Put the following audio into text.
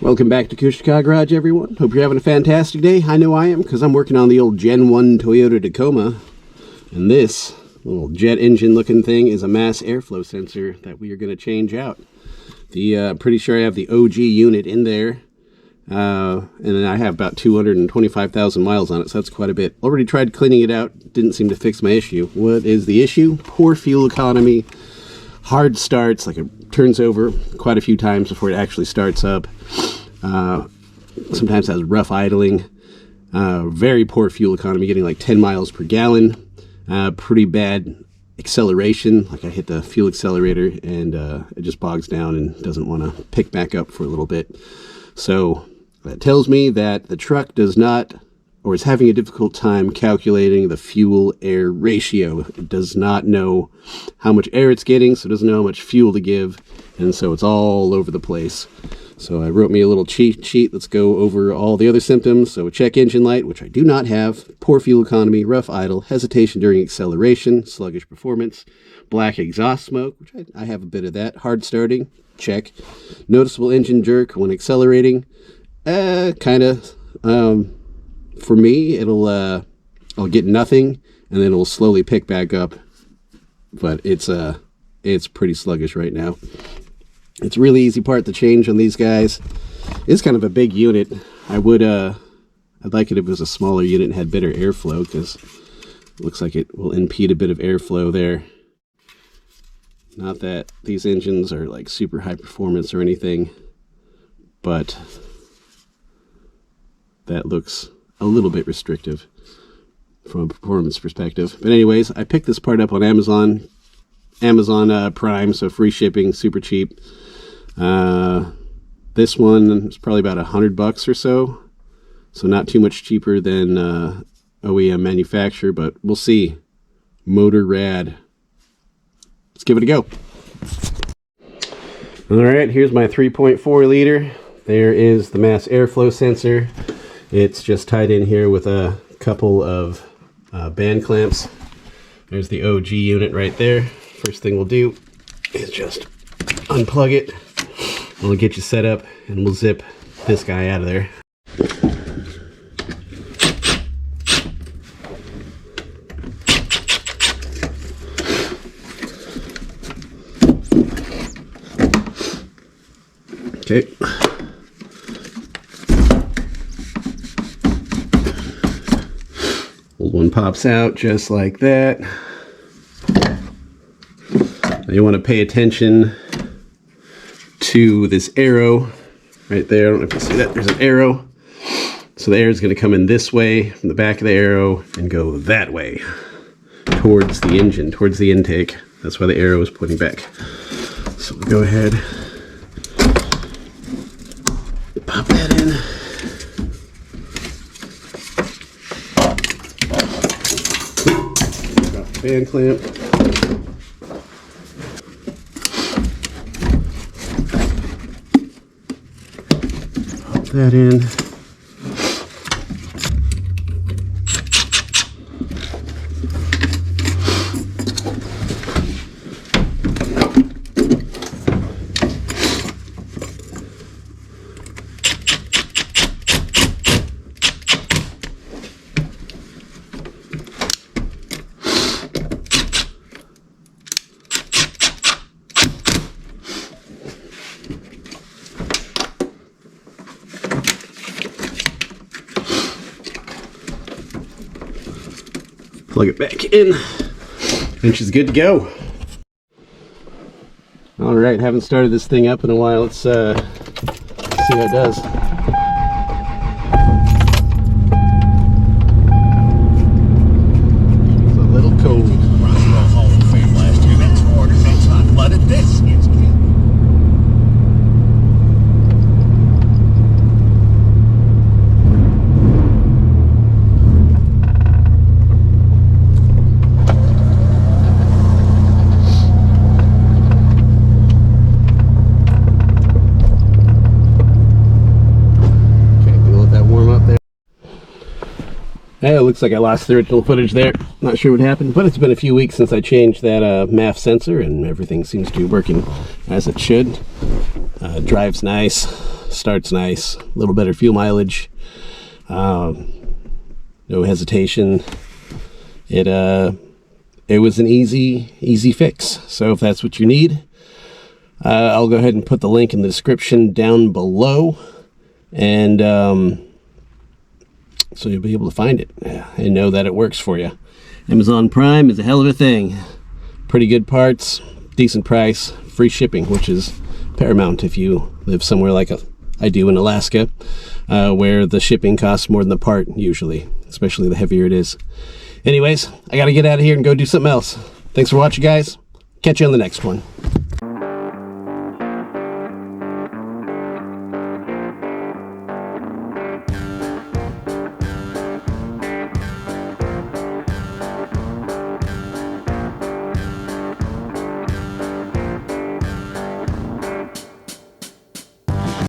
Welcome back to Kooshdaakaa Garage, everyone. Hope you're having a fantastic day. I know I am, because I'm working on the old Gen 1 Toyota Tacoma. And this little jet engine looking thing is a mass airflow sensor that we are going to change out. Pretty sure I have the OG unit in there. And then I have about 225,000 miles on it, so that's quite a bit. Already tried cleaning it out. Didn't seem to fix my issue. What is the issue? Poor fuel economy. Hard starts, like it turns over quite a few times before it actually starts up. Sometimes has rough idling. Very poor fuel economy, getting like 10 miles per gallon. Pretty bad acceleration, like I hit the fuel accelerator and it just bogs down and doesn't want to pick back up for a little bit. So that tells me that the truck does not, or is having a difficult time calculating the fuel-air ratio. It does not know how much air it's getting, so it doesn't know how much fuel to give, and so it's all over the place. So I wrote me a little cheat sheet. Let's go over all the other symptoms. So check engine light, which I do not have, poor fuel economy, rough idle, hesitation during acceleration, sluggish performance, black exhaust smoke, which I have a bit of that, hard starting, check, noticeable engine jerk when accelerating, kind of. For me, I'll get nothing, and then it'll slowly pick back up. But it's pretty sluggish right now. It's a really easy part to change on these guys. It's kind of a big unit. I'd like it if it was a smaller unit and had better airflow, because it looks like it will impede a bit of airflow there. Not that these engines are like super high performance or anything, but that looks a little bit restrictive from a performance perspective. But anyways, I picked this part up on Amazon Prime, so free shipping, super cheap. This one is probably about $100 or so not too much cheaper than OEM manufacturer, but we'll see. Motor rad. Let's give it a go. All right, here's my 3.4 liter. There is the mass airflow sensor. It's just tied in here with a couple of band clamps. There's the OG unit right there. First thing we'll do is just unplug it. We'll get you set up and we'll zip this guy out of there. Okay. Old one pops out just like that. Now you want to pay attention to this arrow right there. I don't know if you see that. There's an arrow. So the air is going to come in this way from the back of the arrow and go that way towards the engine, towards the intake. That's why the arrow is pointing back. So we'll go ahead, pop that in. Drop the band clamp. Pop that in. Plug it back in, and she's good to go. All right, haven't started this thing up in a while. Let's see how it does. It's a little cold. Hey, it looks like I lost the original footage there. Not sure what happened, but it's been a few weeks since I changed that MAF sensor, and everything seems to be working as it should. Drives nice, starts nice, a little better fuel mileage, no hesitation. It was an easy fix. So if that's what you need, I'll go ahead and put the link in the description down below, and so you'll be able to find it and know that it works for you. Amazon Prime is a hell of a thing. Pretty good parts, decent price, free shipping, which is paramount if you live somewhere like I do in Alaska, where the shipping costs more than the part usually, especially the heavier it is. Anyways, I gotta get out of here and go do something else. Thanks for watching, guys. Catch you on the next one.